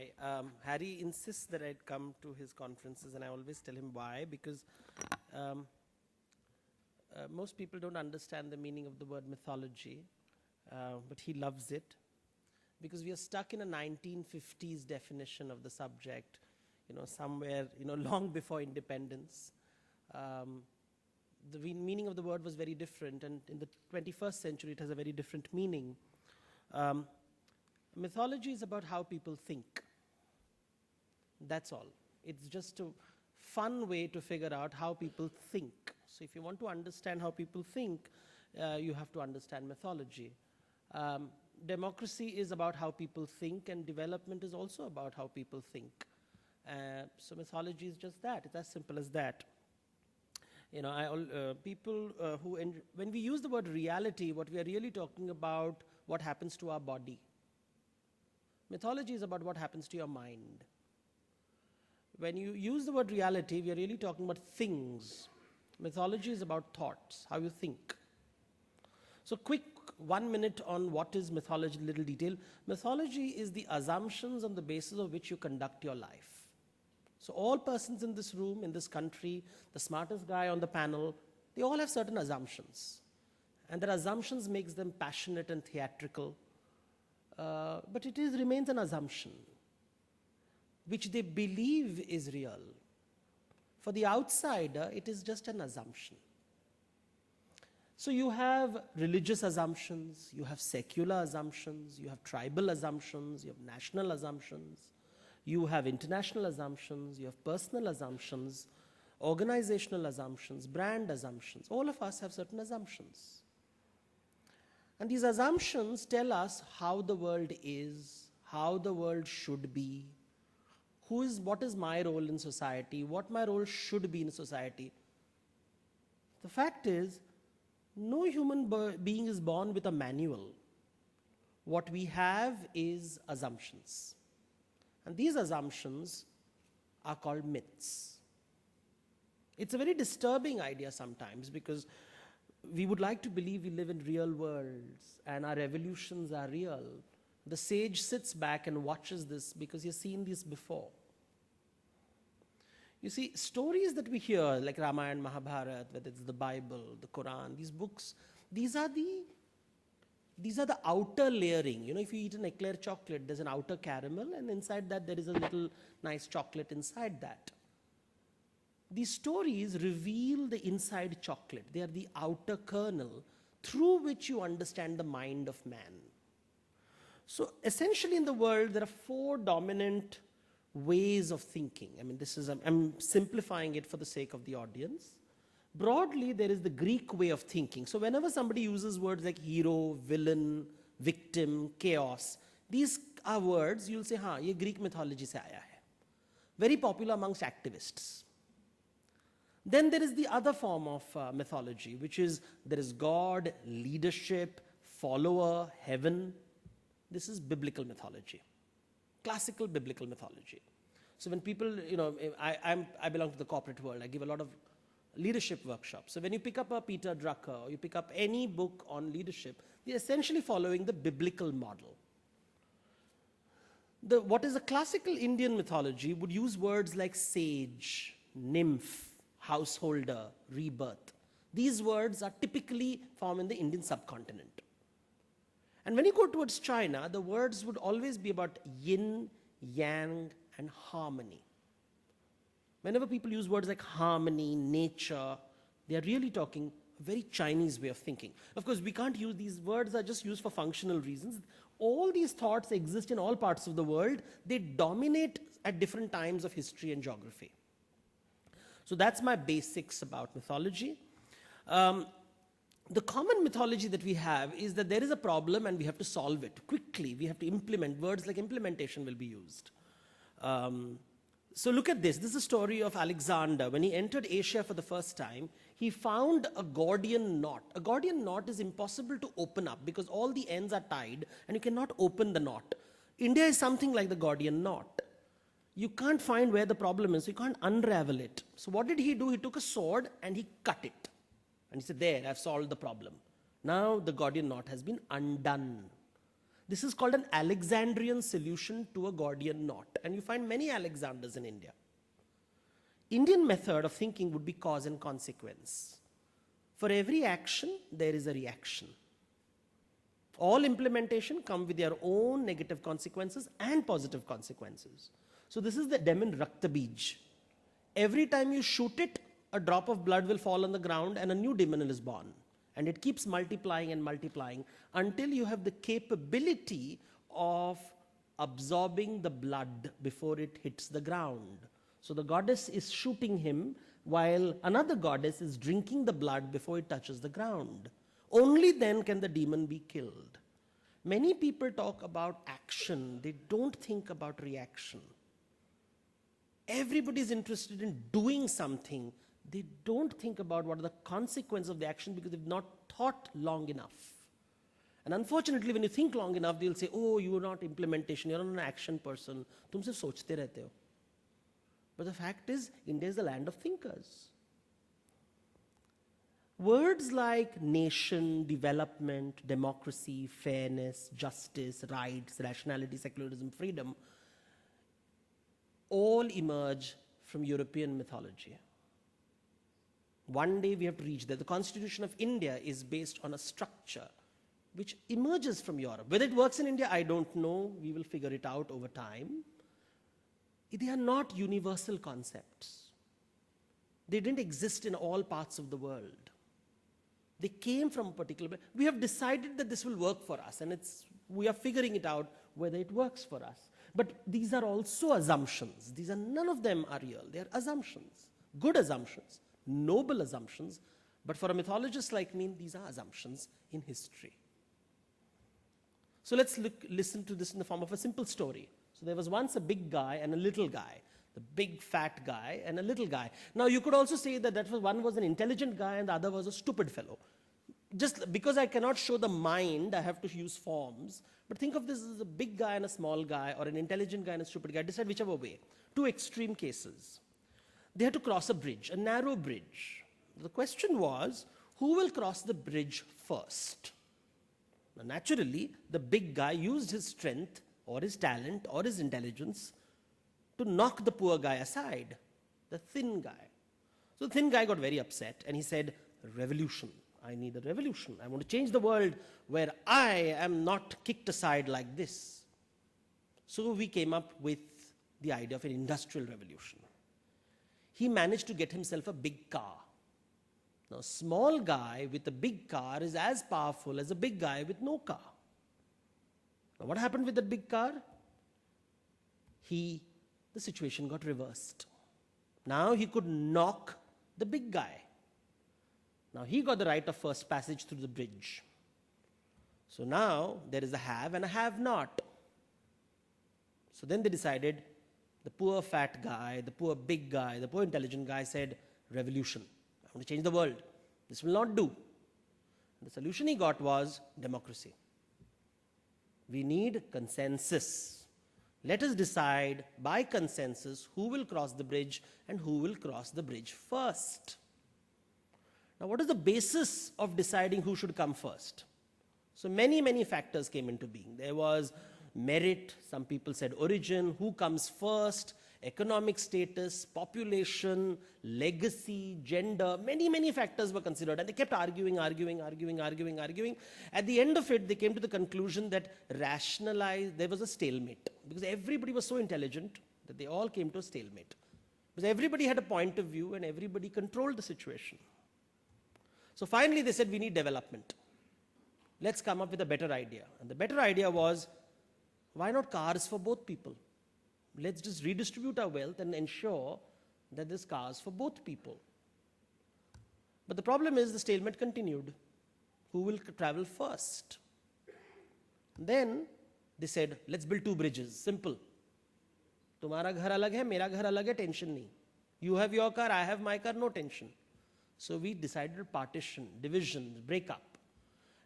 Hi. Harry insists that I'd come to his conferences, and I always tell him why, because um, most people don't understand the meaning of the word mythology, but he loves it, because we are stuck in a 1950s definition of the subject, somewhere, long before independence. The meaning of the word was very different, and in the 21st century, it has a very different meaning. Mythology is about how people think. That's all. It's just a fun way to figure out how people think. So if you want to understand how people think, you have to understand mythology. Democracy is about how people think, and development is also about how people think. So mythology is just that. It's as simple as that. When we use the word reality, what we are really talking about what happens to our body. Mythology is about what happens to your mind. When you use the word reality, we are really talking about things. Mythology is about thoughts, how you think. So quick 1 minute on what is mythology in little detail. Mythology is the assumptions on the basis of which you conduct your life. So all persons in this room, in this country, the smartest guy on the panel, they all have certain assumptions. And their assumptions makes them passionate and theatrical. But it remains an assumption, which they believe is real. For the outsider, it is just an assumption. So you have religious assumptions, you have secular assumptions, you have tribal assumptions, you have national assumptions, you have international assumptions, you have personal assumptions, organizational assumptions, brand assumptions. All of us have certain assumptions. And these assumptions tell us how the world is, how the world should be, what is my role in society, what my role should be in society. The fact is, no human being is born with a manual. What we have is assumptions. And these assumptions are called myths. It's a very disturbing idea sometimes, because we would like to believe we live in real worlds and our revolutions are real. The sage sits back and watches this because he's seen this before. You see, stories that we hear, like Ramayana, Mahabharata, whether it's the Bible, the Quran, these books, these are the outer layering. If you eat an eclair chocolate, there's an outer caramel, and inside that there is a little nice chocolate inside that. These stories reveal the inside chocolate. They are the outer kernel through which you understand the mind of man. So essentially in the world, there are 4 dominant ways of thinking. I'm simplifying it for the sake of the audience. Broadly, there is the Greek way of thinking. So whenever somebody uses words like hero, villain, victim, chaos, these are words you'll say, ye Greek mythology se aaya hai. Very popular amongst activists. Then there is the other form of mythology, which is there is God, leadership, follower, heaven. This is biblical mythology, classical biblical mythology. So when people, I belong to the corporate world. I give a lot of leadership workshops. So when you pick up a Peter Drucker, or you pick up any book on leadership, they're essentially following the biblical model. What is a classical Indian mythology would use words like sage, nymph, householder, rebirth. These words are typically found in the Indian subcontinent. And when you go towards China, the words would always be about yin, yang, and harmony. Whenever people use words like harmony, nature, they are really talking a very Chinese way of thinking. Of course, we can't use these words, are just used for functional reasons. All these thoughts exist in all parts of the world. They dominate at different times of history and geography. So that's my basics about mythology. The common mythology that we have is that there is a problem and we have to solve it quickly. We have to implement. Words like implementation will be used. So look at this. This is a story of Alexander. When he entered Asia for the first time, he found a Gordian knot. A Gordian knot is impossible to open up because all the ends are tied and you cannot open the knot. India is something like the Gordian knot. You can't find where the problem is, so you can't unravel it. So what did he do? He took a sword and he cut it. And he said, there, I've solved the problem. Now the Gordian knot has been undone. This is called an Alexandrian solution to a Gordian knot. And you find many Alexanders in India. Indian method of thinking would be cause and consequence. For every action, there is a reaction. All implementation come with their own negative consequences and positive consequences. So this is the Demin Rakta Bij. Every time you shoot it, a drop of blood will fall on the ground and a new demon is born. And it keeps multiplying and multiplying until you have the capability of absorbing the blood before it hits the ground. So the goddess is shooting him while another goddess is drinking the blood before it touches the ground. Only then can the demon be killed. Many people talk about action. They don't think about reaction. Everybody is interested in doing something. They don't think about what are the consequences of the action because they've not thought long enough. And unfortunately, when you think long enough, they'll say, oh, you are not implementation, you're not an action person. Tum sirf sochte rehte ho. But the fact is, India is the land of thinkers. Words like nation, development, democracy, fairness, justice, rights, rationality, secularism, freedom, all emerge from European mythology. One day we have to reach there. The Constitution of India is based on a structure which emerges from Europe. Whether it works in India, I don't know. We will figure it out over time. They are not universal concepts. They didn't exist in all parts of the world. They came from a particular place. We have decided that this will work for us, and we are figuring it out whether it works for us. But these are also assumptions. None of them are real. They are assumptions, good assumptions, noble assumptions. But for a mythologist like me, these are assumptions in history. So let's listen to this in the form of a simple story. So there was once a big guy and a little guy. The big fat guy and a little guy. Now you could also say that one was an intelligent guy and the other was a stupid fellow. Just because I cannot show the mind, I have to use forms. But think of this as a big guy and a small guy, or an intelligent guy and a stupid guy. Decide whichever way. Two extreme cases. They had to cross a bridge, a narrow bridge. The question was, who will cross the bridge first? Now, naturally, the big guy used his strength or his talent or his intelligence to knock the poor guy aside, the thin guy. So the thin guy got very upset and he said, revolution. I need a revolution. I want to change the world where I am not kicked aside like this. So we came up with the idea of an industrial revolution. He managed to get himself a big car. Now, a small guy with a big car is as powerful as a big guy with no car. Now, what happened with that big car? The situation got reversed. Now he could knock the big guy. Now he got the right of first passage through the bridge. So now there is a have and a have not. So then they decided, the poor fat guy, the poor big guy, the poor intelligent guy said, revolution. I want to change the world. This will not do. And the solution he got was democracy. We need consensus. Let us decide by consensus who will cross the bridge and who will cross the bridge first. Now, what is the basis of deciding who should come first? So many factors came into being. There was merit, some people said origin, who comes first, economic status, population, legacy, gender, many factors were considered. And they kept arguing. At the end of it, they came to the conclusion that there was a stalemate. Because everybody was so intelligent that they all came to a stalemate. Because everybody had a point of view and everybody controlled the situation. So finally they said, we need development. Let's come up with a better idea. And the better idea was, why not cars for both people? Let's just redistribute our wealth and ensure that there's cars for both people. But the problem is the stalemate continued. Who will travel first? Then they said, let's build two bridges. Simple. Tumhara ghar alag hai, mera ghar alag hai, tension nahi. You have your car, I have my car, no tension. So we decided partition, division, break up.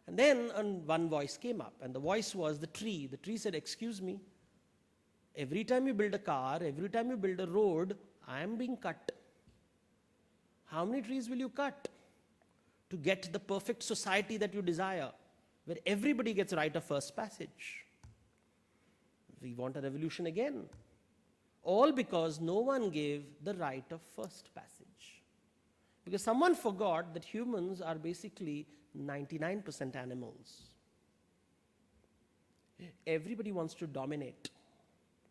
And then one voice came up, and the voice was the tree. The tree said, excuse me, every time you build a car, every time you build a road, I am being cut. How many trees will you cut to get the perfect society that you desire, where everybody gets right of first passage? we want a revolution again. All because no one gave the right of first passage. Because someone forgot that humans are basically 99% animals. Everybody wants to dominate.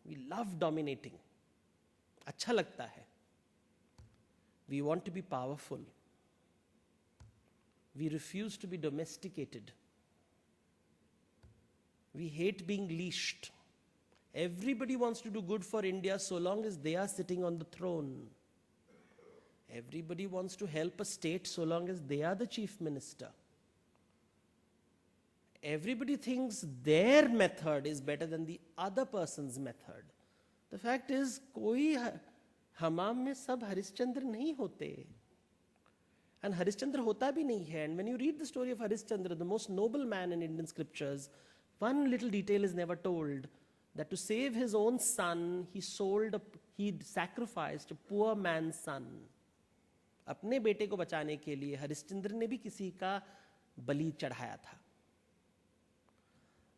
We love dominating. अच्छा लगता है. We want to be powerful. We refuse to be domesticated. We hate being leashed. Everybody wants to do good for India so long as they are sitting on the throne. Everybody wants to help a state so long as they are the chief minister. Everybody thinks their method is better than the other person's method. The fact is, कोई हमाम में सब हरिश्चंद्र नहीं होते. And Harishchandra hota bhi nahi hai. And when you read the story of Harishchandra, the most noble man in Indian scriptures, one little detail is never told, that to save his own son, he sacrificed a poor man's son. अपने बेटे को बचाने के लिए हरिश्चंद्र ने भी किसी का बलि चढ़ाया था.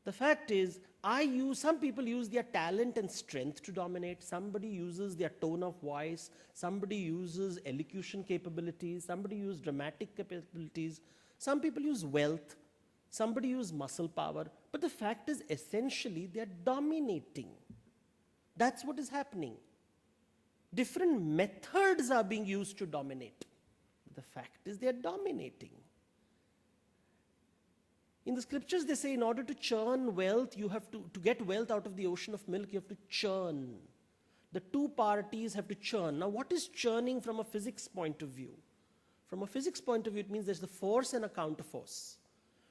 The fact is, some people use their talent and strength to dominate. Somebody uses their tone of voice. Somebody uses elocution capabilities. Somebody uses dramatic capabilities. Some people use wealth. Somebody uses muscle power. But the fact is, essentially, they are dominating. That's what is happening. Different methods are being used to dominate. The fact is, they are dominating. In the scriptures, they say in order to churn wealth, you have to get wealth out of the ocean of milk, you have to churn. The two parties have to churn. Now, what is churning from a physics point of view? From a physics point of view, it means there's the force and a counterforce.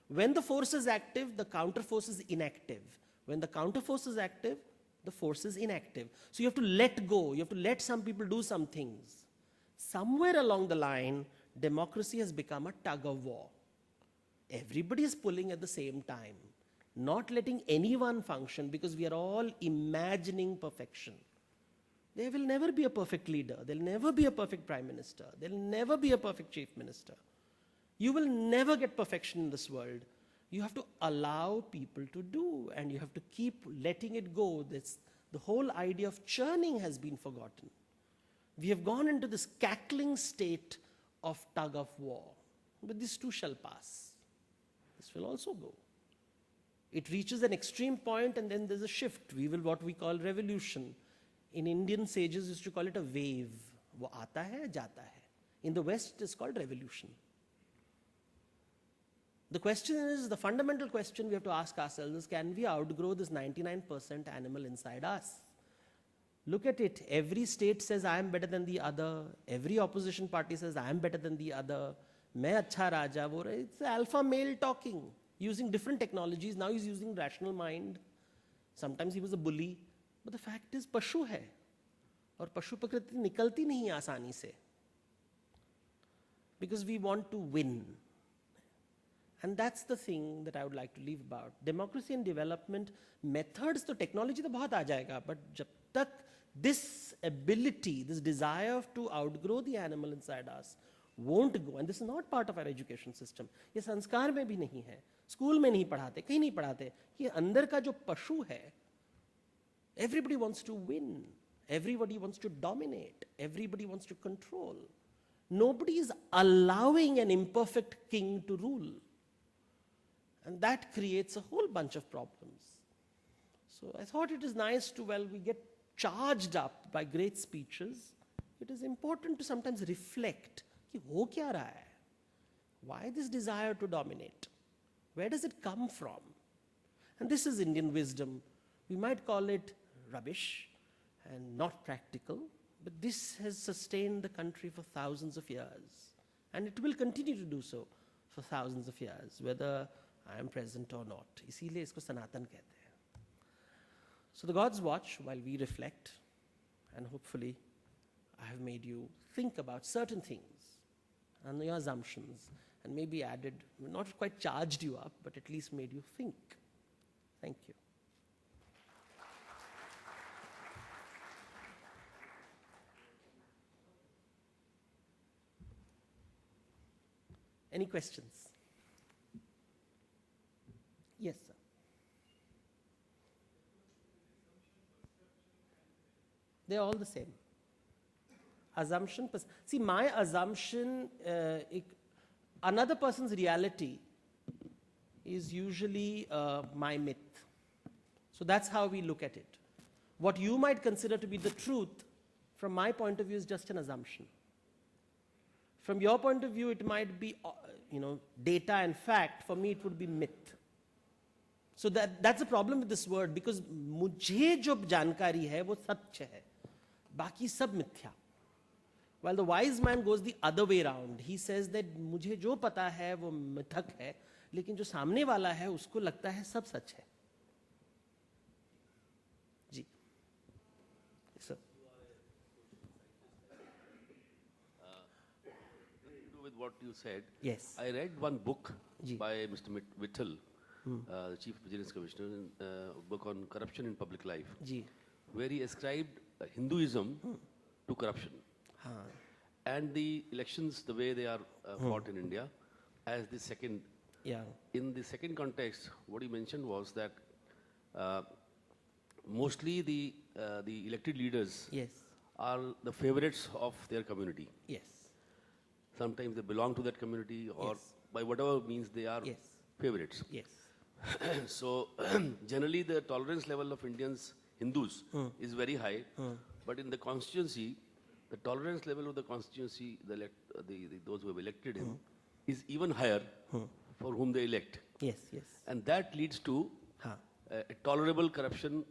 When the force is active, the counterforce is inactive. When the counterforce is active, the force is inactive. So you have to let go. You have to let some people do some things. Somewhere along the line, democracy has become a tug of war. Everybody is pulling at the same time, not letting anyone function because we are all imagining perfection. There will never be a perfect leader. There will never be a perfect prime minister. There will never be a perfect chief minister. You will never get perfection in this world. You have to allow people to do, and you have to keep letting it go. The whole idea of churning has been forgotten. We have gone into this cackling state of tug of war. But this too shall pass. This will also go. It reaches an extreme point and then there's a shift. We will what we call revolution. In Indian sages used to call it a wave. वो आता है, जाता है. In the West, it's called revolution. The question is, the fundamental question we have to ask ourselves is, can we outgrow this 99% animal inside us? Look at it. Every state says, I am better than the other. Every opposition party says, I am better than the other. मैं अच्छा राजा वो रहे. It's alpha male talking, using different technologies. Now he's using rational mind. Sometimes he was a bully. But the fact is, पशु है. और पशु प्रकृति निकलती नहीं आसानी से. Because we want to win. And that's the thing that I would like to leave about. Democracy and development methods, तो technology तो बहुत आ जाएगा. But जब तक this ability, this desire to outgrow the animal inside us won't go, and this is not part of our education system. ये संस्कार में भी नहीं है. स्कूल में नहीं पढ़ाते, कहीं नहीं पढ़ाते. ये अंदर का जो पशु है, everybody wants to win. Everybody wants to dominate. Everybody wants to control. Nobody is allowing an imperfect king to rule. And that creates a whole bunch of problems. So I thought it is nice to, while we get charged up by great speeches, it is important to sometimes reflect. कि हो क्या रहा है? Why this desire to dominate? Where does it come from? And this is Indian wisdom. We might call it rubbish and not practical, but this has sustained the country for thousands of years. And it will continue to do so for thousands of years, whether I am present or not. इसीलिए इसको सनातन कहते हैं. So the gods watch while we reflect, and hopefully I have made you think about certain things and your assumptions, and maybe added, not quite charged you up, but at least made you think. Thank you. Any questions? Yes, sir. They're all the same. Assumption. See, my assumption, another person's reality is usually my myth. So that's how we look at it. What you might consider to be the truth, from my point of view, is just an assumption. From your point of view, it might be, data and fact. For me, it would be myth. So that's the problem with this word, because मुझे जो जानकारी है वो सत्य है, बाकी सब मिथ्या. While the wise man goes the other way around, he says that मुझे जो पता है वो मिथक है, लेकिन जो सामने वाला है उसको लगता है सब सच है. जी, sir. With what you said, yes, I read one book Ji. by Mr. Vittal, the Chief Vigilance Commissioner, a book on corruption in public life, Ji. where he ascribed Hinduism to corruption. And the elections, the way they are fought in India, as the second. Yeah. In the second context, what he mentioned was that mostly the elected leaders Yes. are the favorites of their community. Yes. Sometimes they belong to that community, or Yes. by whatever means they are Yes. favorites. Yes. So generally the tolerance level of Hindus is very high, but in the constituency, the tolerance level of the constituency, those who have elected him, is even higher for whom they elect. Yes. Yes. And that leads to a tolerable corruption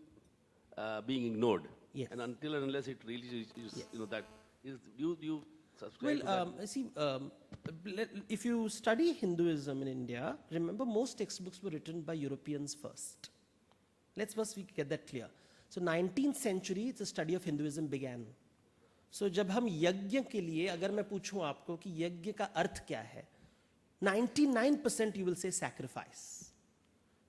being ignored. Yes. And until and unless it really is, Yes. that is, you subscribe to Well, that? see, if you study Hinduism in India, remember most textbooks were written by Europeans first. Let's first get that clear. So 19th century, it's a study of Hinduism began. So जब हम यज्ञ के लिए, अगर मैं पूछूं आपको कि यज्ञ का अर्थ क्या है, 99% you will say sacrifice.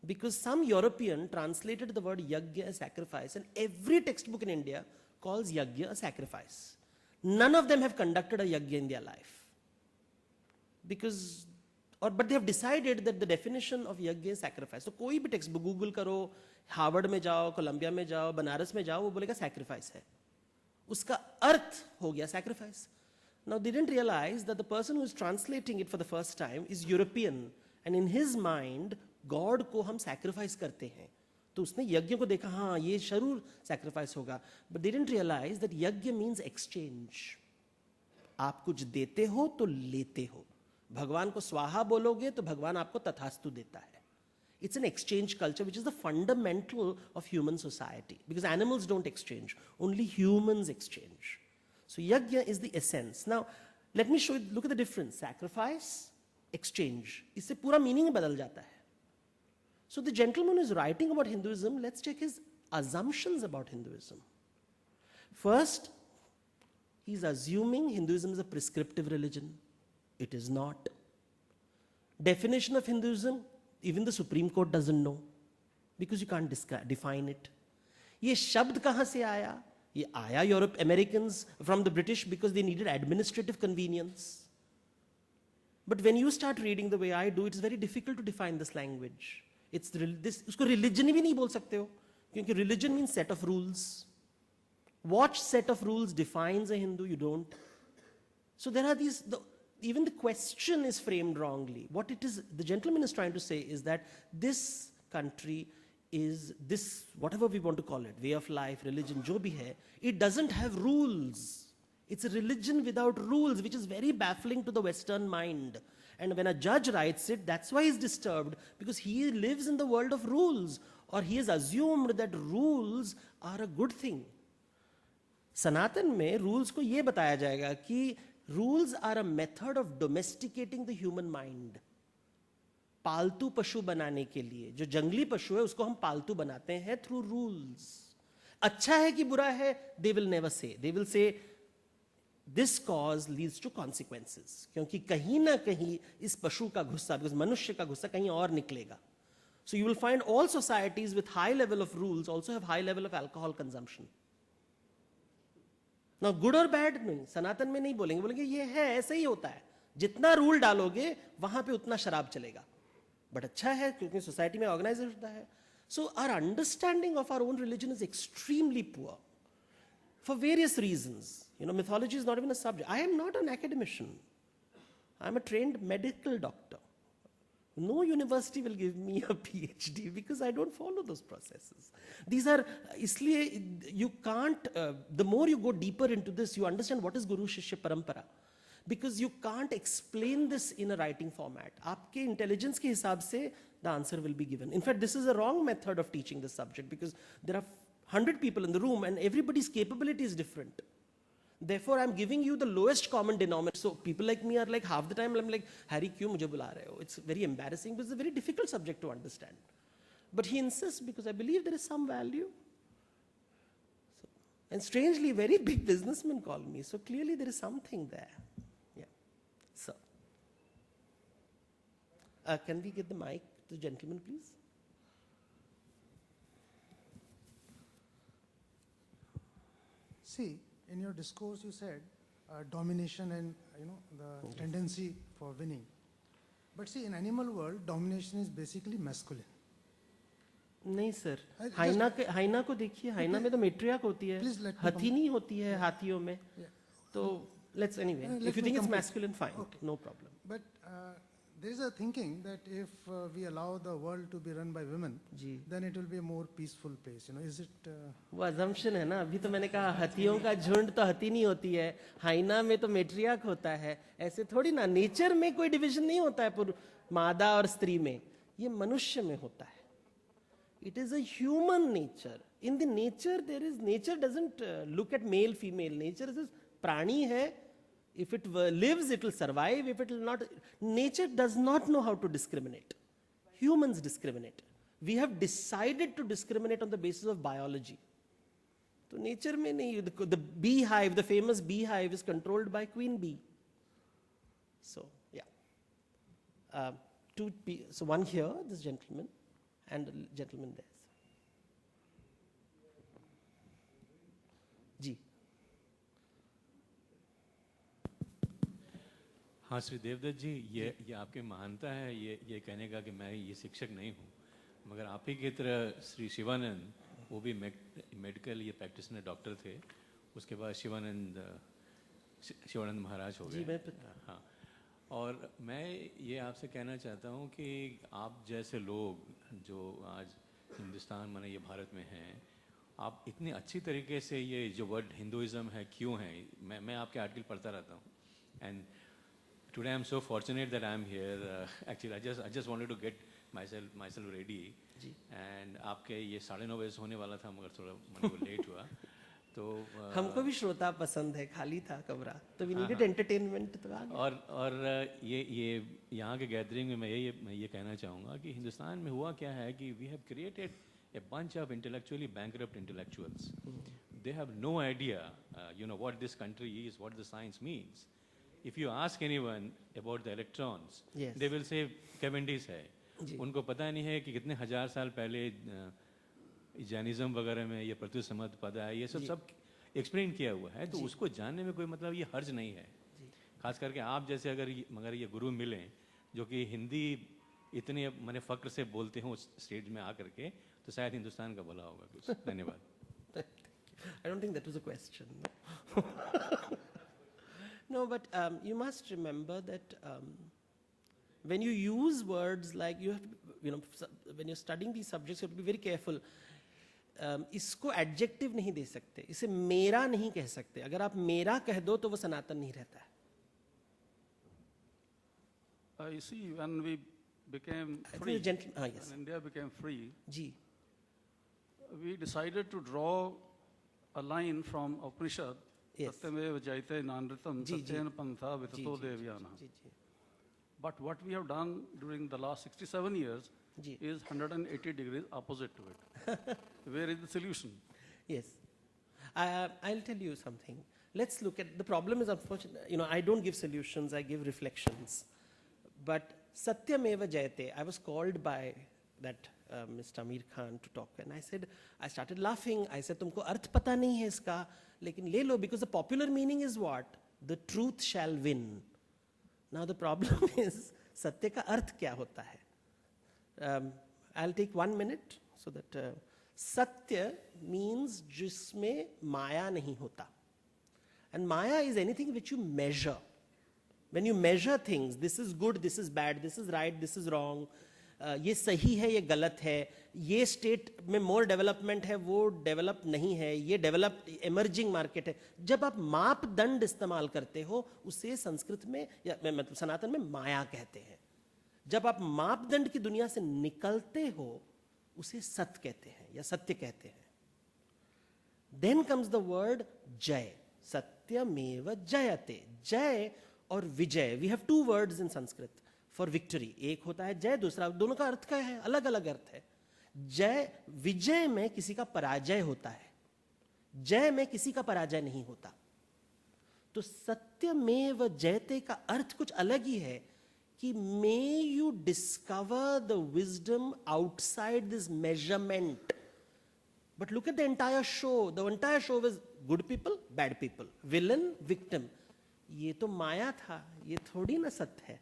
Because some European translated the word yajna as sacrifice, and every textbook in India calls yajna a sacrifice. None of them have conducted a yajna in their life. But they have decided that the definition of yajna is sacrifice. So कोई भी textbook, Google करो, Harvard में जाओ, Columbia में जाओ, बनारस में जाओ, वो बोलेगा sacrifice है. उसका अर्थ हो गया sacrifice. Now they didn't realize that the person who is translating it for the first time is European, and in his mind God को हम sacrifice करते हैं. तो उसने यज्ञ को देखा, हाँ ये जरूर sacrifice होगा. But they didn't realize that यज्ञ means exchange. आप कुछ देते हो तो लेते हो. भगवान को स्वाहा बोलोगे तो भगवान आपको तथास्तु देता है. It's an exchange culture, which is the fundamental of human society. Because animals don't exchange, only humans exchange. So yajna is the essence. Now, let me show you, look at the difference. Sacrifice, exchange. इससे पूरा meaning बदल जाता है. So the gentleman who is writing about Hinduism, let's check his assumptions about Hinduism. First, he's assuming Hinduism is a prescriptive religion. It is not. Definition of Hinduism, even the Supreme Court doesn't know, because you can't define it. ये शब्द कहाँ से आया? ये आया Europe, Americans from the British because they needed administrative convenience. But when you start reading the way I do, it's very difficult to define this language. उसको religion भी नहीं बोल सकते हो, क्योंकि religion means set of rules. What set of rules defines a Hindu? You don't. So there are these. Even the question is framed wrongly. What it is, the gentleman is trying to say is that this country is this, whatever we want to call it, way of life, religion, jo bhi hai, it doesn't have rules. It's a religion without rules, which is very baffling to the Western mind. And when a judge writes it, that's why he's disturbed, because he lives in the world of rules, or he has assumed that rules are a good thing. Sanatan mein rules ko ye bataya jayega ki rules are a method of domesticating the human mind. पालतू पशु बनाने के लिए, जो जंगली पशु है उसको हम पालतू बनाते हैं through rules. अच्छा है कि बुरा है, they will never say. They will say this cause leads to consequences. क्योंकि कहीं ना कहीं इस पशु का गुस्सा, because मनुष्य का गुस्सा कहीं और निकलेगा. So you will find all societies with high level of rules also have high level of alcohol consumption. Now good or bad नहीं, सनातन में नहीं बोलेंगे, बोलेंगे ये है, ऐसे ही होता है. जितना रूल डालोगे वहां पे उतना शराब चलेगा. बट अच्छा है क्योंकि सोसाइटी में ऑर्गेनाइज होता है. So our understanding of our own religion is extremely poor. for various reasons. Mythology is not even a subject. I am not an academician. I'm a trained medical doctor. No university will give me a PhD because I don't follow those processes. These are, isliye you can't, the more you go deeper into this, you understand what is Guru Shishya Parampara. Because you can't explain this in a writing format. Aapke intelligence ke hisab se, the answer will be given. In fact, this is a wrong method of teaching this subject because there are 100 people in the room and everybody's capability is different. Therefore, I'm giving you the lowest common denominator. So people like me are like, half the time I'm like, Harry, kyun mujhe bula rahe ho? It's very embarrassing because it's a very difficult subject to understand. But he insists because I believe there is some value. So, and strangely, very big businessmen call me. So clearly there is something there. Yeah. So, can we get the mic to the gentleman, please? See, in your discourse you said domination and the tendency for winning. But see, in animal world, domination is basically masculine. नहीं sir, हाइना को देखिए, हाइना में तो matriarch होती है, हथीनी होती है हाथियों में. तो let's anyway. If you think it's masculine, fine, okay. No problem. But there is a thinking that if we allow the world to be run by women, then it will be a more peaceful place. Is it? वो assumption है ना. अभी तो मैंने कहा हाथियों का झुंड तो हथीनी होती है, हाइना में तो मेट्रियार्क होता है. ऐसे थोड़ी ना. नेचर में कोई डिवीजन नहीं होता है मादा और स्त्री में. ये मनुष्य में होता है. It is a human nature. In the nature, nature doesn't look at male, female. Nature is prani hai. If it lives, it will survive. If it will not, nature does not know how to discriminate. Humans discriminate. We have decided to discriminate on the basis of biology. So nature mein nahi, the beehive, the famous beehive is controlled by queen bee. So, yeah. So one here, this gentleman, and a gentleman there. जी. हाँ श्री देवदत्त जी, ये आपकी महानता है ये कहने का कि मैं ये शिक्षक नहीं हूँ, मगर आप ही की तरह श्री शिवानंद, वो भी मेडिकल ये प्रैक्टिशनर डॉक्टर थे. उसके बाद शिवानंद महाराज हो गए. हाँ, और मैं ये आपसे कहना चाहता हूँ कि आप जैसे लोग जो आज हिंदुस्तान माने ये भारत में हैं, आप इतनी अच्छी तरीके से ये जो वर्ड हिंदुइज्म है क्यों है, मैं आपके आर्टिकल पढ़ता रहता हूँ. And today I'm so fortunate that I'm here. Actually, I just wanted to get myself ready. And आपके ये 9:30 बजे होने वाला था, मगर थोड़ा मन को लेट हुआ. तो हमको भी श्रोता पसंद है, खाली था कमरा, तो we needed entertainment. तो और ये यहाँ के गैदरिंग में मैं ये कहना चाहूँगा कि हिंदुस्तान में हुआ क्या है कि we have created a bunch of intellectually bankrupt intellectuals. They have no idea, what this country is, what the science means. If you ask anyone about the electrons, they will say Cavendish है. उनको पता नहीं है कि कितने हजार साल पहले जैनिज्म वगैरह में ये प्रतिसमत पद है, ये सब एक्सप्लेन किया हुआ है. तो उसको जानने में कोई मतलब ये हर्ज नहीं है. खास करके आप जैसे मगर ये गुरु मिले जो कि हिंदी इतने मैंने फक्र से बोलते हो स्टेज में आकर के, तो शायद हिंदुस्तान का भला होगा कुछ. धन्यवाद. I don't think that was a question. No, but you must remember that when you use words like you have to, when you're studying these subjects, you have to be very careful. इसको adjective नहीं दे सकते, इसे मेरा नहीं कह सकते. अगर आप मेरा कह दो तो वो सनातन नहीं रहता है. You see, when we became free, when India became free, we decided to draw a line from Upanishad. Satyamev jayate nanritam satyena pantha vitato devyana. But what we have done during the last 67 years is 180 degrees opposite to it. Where is the solution? Yes. I'll tell you something. Let's look at, the problem is unfortunately, I don't give solutions, I give reflections. But Satyameva Jayate, I was called by that Mr. Amir Khan to talk, and I started laughing. I said, तुमको अर्थ पता नहीं है इसका, लेकिन ले लो, because the popular meaning is what? The truth shall win. Now the problem is, सत्य का अर्थ क्या होता है? I'll take 1 minute so that Satya means जिसमें माया नहीं होता. And Maya is anything which you measure. When you measure things, this is good, this is bad, this is right, this is wrong, ये सही है, ये गलत है, ये स्टेट में मोर डेवलपमेंट है, वो डेवलप नहीं है, ये डेवलप्ड इमर्जिंग मार्केट है. जब आप मापदंड इस्तेमाल करते हो, उसे संस्कृत में या मतलब सनातन में माया कहते हैं. जब आप मापदंड की दुनिया से निकलते हो, उसे सत्य कहते हैं या सत्य कहते हैं. Then comes the word जय. सत्यमेव जयते. जय और विजय, we have two words in Sanskrit for victory. एक होता है जय, दूसरा, दोनों का अर्थ क्या है? अलग अलग अर्थ है. जय, विजय में किसी का पराजय होता है, जय में किसी का पराजय नहीं होता. तो सत्यमेव जयते का अर्थ कुछ अलग ही है कि may you discover the wisdom outside this measurement. But look at the entire show. The entire show was good people, bad people, villain, victim. ये तो माया था, ये थोड़ी ना सत्य है,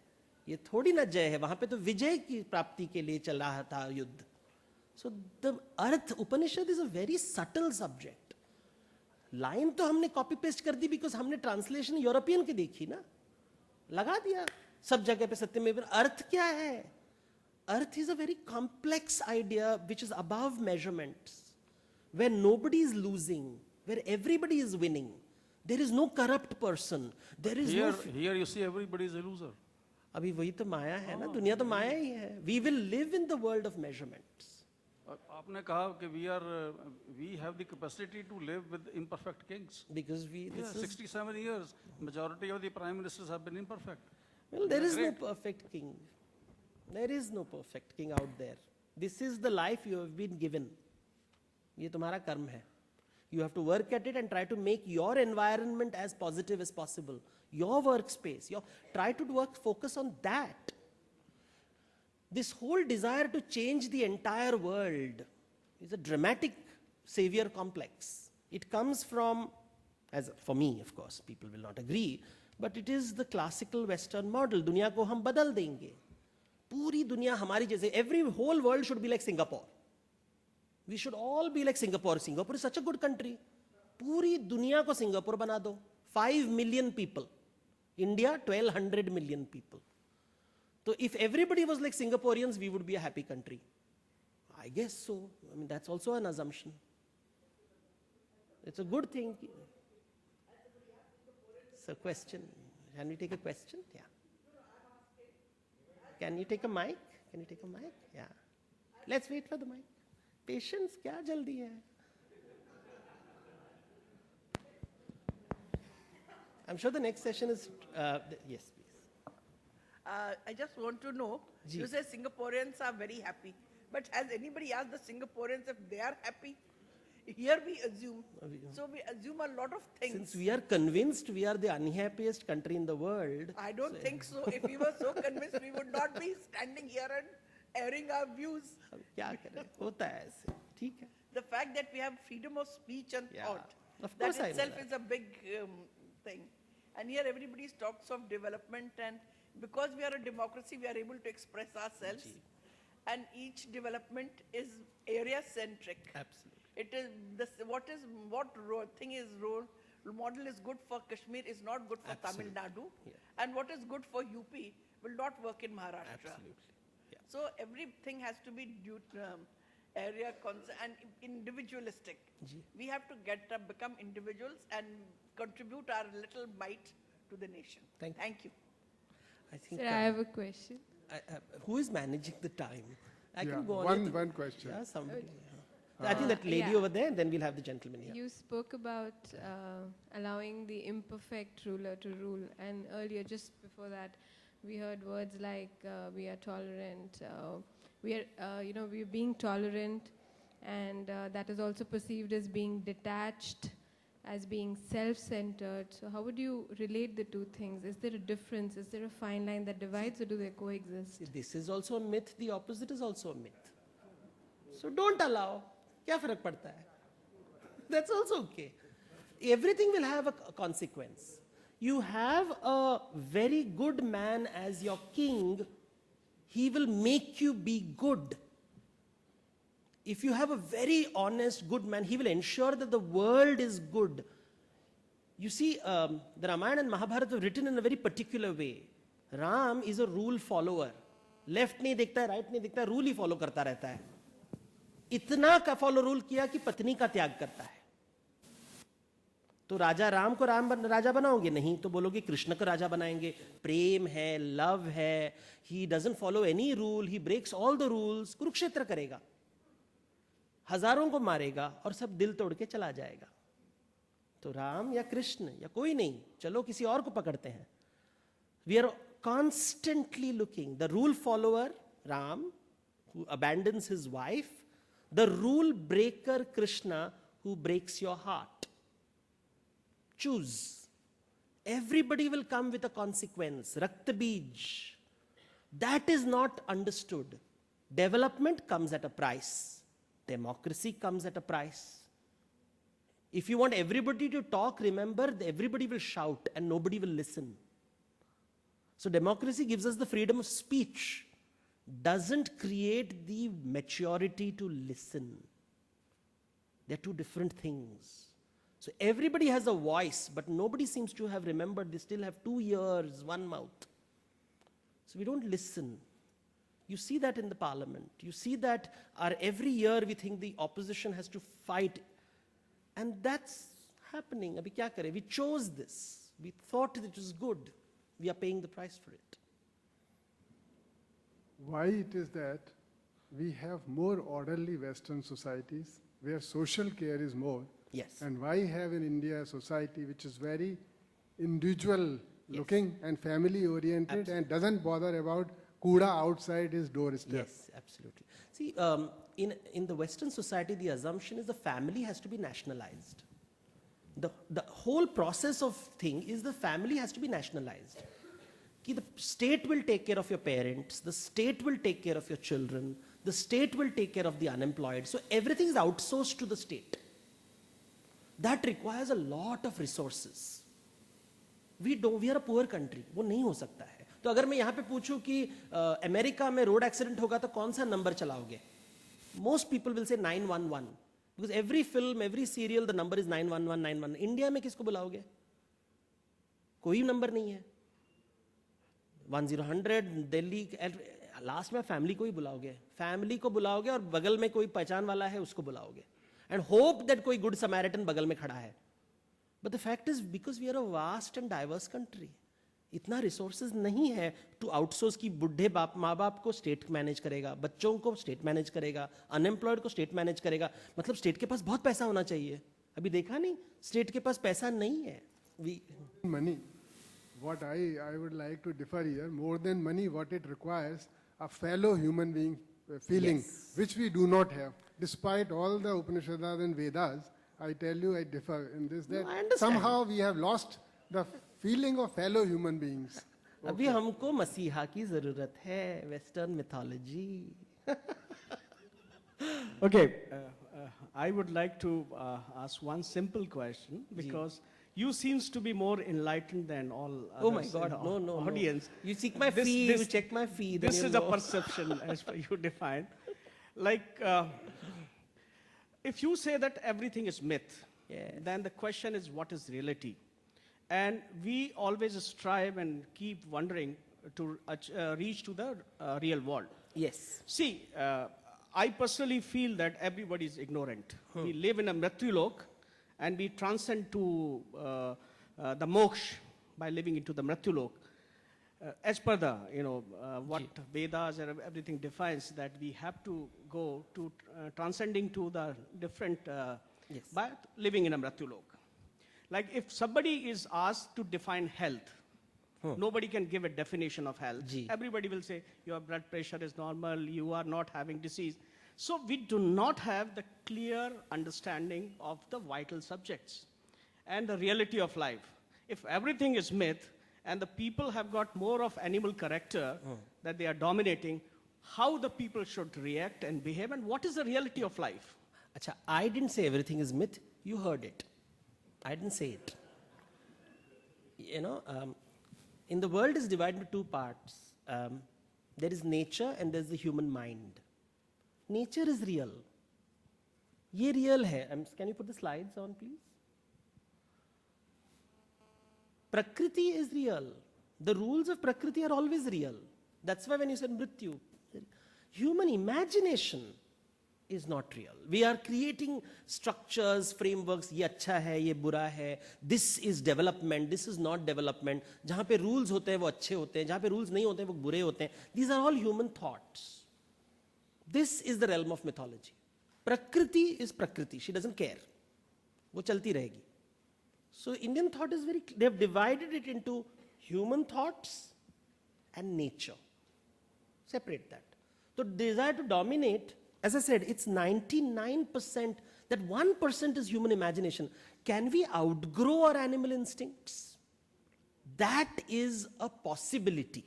ये थोड़ी ना जय है. वहां पे तो विजय की प्राप्ति के लिए चल रहा था युद्ध. So the earth, Upanishad is a very subtle subject. Line तो हमने कॉपी पेस्ट कर दी बिकॉज हमने ट्रांसलेशन यूरोपियन की देखी ना, लगा दिया सब जगह पे सत्यमेव. अर्थ क्या है? अर्थ is a very complex idea which is above measurements, where nobody is losing, where everybody is winning. There is no corrupt person. There is Here you see everybody is a loser. अभी वही तो माया है ना, दुनिया तो माया ही है. We will live in the world of measurements. आपने कहा कि we have the capacity to live with imperfect kings. Because we, Yeah, 67 years, majority of the prime ministers have been imperfect. well, there is no perfect king. There is no perfect king out there. This is the life you have been given. ये तुम्हारा कर्म है. You have to work at it and try to make your environment as positive as possible. Your workspace. Try to focus on that. This whole desire to change the entire world is a dramatic savior complex. It comes from, as for me, of course, people will not agree, but it is the classical Western model. दुनिया को हम बदल देंगे. पूरी दुनिया हमारी जैसे. Every whole world should be like Singapore. We should all be like Singapore. Singapore is such a good country. पूरी दुनिया को सिंगापुर बना दो. 5 million people. India, 1200 million people. So if everybody was like Singaporeans, we would be a happy country. I guess so. I mean, that's also an assumption. It's a good thing. It's a question. Can we take a question? Yeah. Can you take a mic? Can you take a mic? Yeah. Let's wait for the mic. Patience, क्या जल्दी है? I'm sure the next session is, yes, please. I just want to know, you say Singaporeans are very happy, but has anybody asked the Singaporeans if they are happy? Here we assume. So we assume a lot of things. Since we are convinced we are the unhappiest country in the world. I don't think so. If we were so convinced, we would not be standing here and airing our views. क्या करें? होता है ऐसे. ठीक है. The fact that we have freedom of speech and thought, Of that course I know itself that. is a big thing. And here everybody talks of development, and because we are a democracy, we are able to express ourselves. And each development is area-centric. Absolutely. It is model is good for Kashmir is not good for Tamil Nadu, and what is good for UP will not work in Maharashtra. Absolutely. Yeah. So everything has to be area and individualistic. We have to become individuals and contribute our little mite to the nation. Thank you. I think. Sir, I have a question. Who is managing the time? I can go one, on. one question. Yeah, somebody. I think that lady over there, and then we'll have the gentleman here. You spoke about allowing the imperfect ruler to rule, and earlier, just before that, we heard words like we are tolerant, we are being tolerant, and that is also perceived as being detached, as being self-centered. So how would you relate the two things? Is there a difference? Is there a fine line that divides, or do they coexist? This is also a myth. The opposite is also a myth. So don't allow. क्या फर्क पड़ता है? That's also okay. Everything will have a consequence. You have a very good man as your king, he will make you be good. If you have a very honest, good man, he will ensure that the world is good. You see, the Ramayana and Mahabharata were written in a very particular way. Ram is a rule follower. Left नहीं देखता है, right नहीं देखता है, rule ही follow करता रहता है. इतना का follow rule किया कि पत्नी का त्याग करता है. तो राजा राम को राजा बनाओगे नहीं, तो बोलोगे कृष्ण को राजा बनाएंगे. प्रेम है, love है, he doesn't follow any rule, he breaks all the rules. Kurukshetra करेगा, हजारों को मारेगा और सब दिल तोड़ के चला जाएगा. तो राम या कृष्ण या कोई नहीं, चलो किसी और को पकड़ते हैं. We are constantly looking. The rule follower, Ram, who abandons his wife. The rule breaker, Krishna, who breaks your heart. Choose. Everybody will come with a consequence. Rakta Bij. That is not understood. Development comes at a price. Democracy comes at a price. If you want everybody to talk, remember, everybody will shout and nobody will listen. So democracy gives us the freedom of speech, doesn't create the maturity to listen. They're two different things. So everybody has a voice, but nobody seems to have remembered they still have 2 ears, 1 mouth. So we don't listen. You see that in the parliament. You see that every year we think the opposition has to fight. And that's happening. Abhi kya kare? We chose this. We thought it was good. We are paying the price for it. Why it is that we have more orderly Western societies where social care is more? Yes. And why have in India a society which is very individual looking and family oriented and doesn't bother about kuda outside his doorstep? Yes, absolutely. See, in the Western society, the assumption is the family has to be nationalized. The whole process of thing is the family has to be nationalized. Ki the state will take care of your parents, the state will take care of your children, the state will take care of the unemployed. So everything is outsourced to the state. That requires a lot of resources. We are a poor country. वो नहीं हो सकता है. तो अगर मैं यहाँ पे पूछूं कि अमेरिका में रोड एक्सीडेंट होगा तो कौन सा नंबर चलाओगे? Most people will say 911. Because every film, every serial, the number is 911, 911. India में किसको बुलाओगे? कोई नंबर नहीं है. 1000, दिल्ली, लास्ट में फैमिली को ही बुलाओगे. फैमिली को बुलाओगे और बगल में कोई पहचान वाला है उसको बुलाओगे. And hope that कोई good Samaritan बगल में खड़ा है. But the fact is, because we are a vast and diverse country, इतना resources नहीं है to outsource कि बुढ़े माँ बाप को state manage करेगा, बच्चों को state manage करेगा, unemployed को state manage करेगा. मतलब state के पास बहुत पैसा होना चाहिए. अभी देखा नहीं, state के पास पैसा नहीं है. Money. What I would like to differ here, more than money, what it requires, a fellow human being feeling, which we do not have. Despite all the Upanishads and Vedas, I tell you, I differ in this, that somehow we have lost the feeling of fellow human beings. अभी हमको मसीहा की जरूरत है, Western mythology. Okay, I would like to ask one simple question, because you seems to be more enlightened than all others. Oh my God, no, audience. No. You seek my feed, you check my feed. This is a perception as per you define. Like, if you say that everything is myth, then the question is, what is reality? And we always strive and keep wondering to reach to the real world. Yes. See, I personally feel that everybody is ignorant. We live in a Mrityulok, and we transcend to the moksha by living into the Mrityulok. As per the, what Vedas and everything defines, that we have to go to transcending to the different, by living in a Mrityulok. Like if somebody is asked to define health, nobody can give a definition of health. Everybody will say, your blood pressure is normal, you are not having disease. So we do not have the clear understanding of the vital subjects and the reality of life. If everything is myth, and the people have got more of animal character that they are dominating, how the people should react and behave, and what is the reality of life? Achha, I didn't say everything is myth. You heard it. I didn't say it. In the world is divided into 2 parts. There is nature and there is the human mind. Nature is real. ये real है. Can you put the slides on, please? Prakriti is real. The rules of Prakriti are always real. That's why when you said Mrityu, human imagination is not real. We are creating structures, frameworks, ये अच्छा है, ये बुरा है, this is development, this is not development. जहाँ पे rules होते हैं वो अच्छे होते हैं, जहाँ पे rules नहीं होते हैं वो बुरे होते हैं. These are all human thoughts. This is the realm of mythology. Prakriti is Prakriti. She doesn't care. वो चलती रहेगी. So Indian thought is very, they have divided it into human thoughts and nature. Separate that. So desire to dominate, as I said, it's 99%, that 1% is human imagination. Can we outgrow our animal instincts? That is a possibility.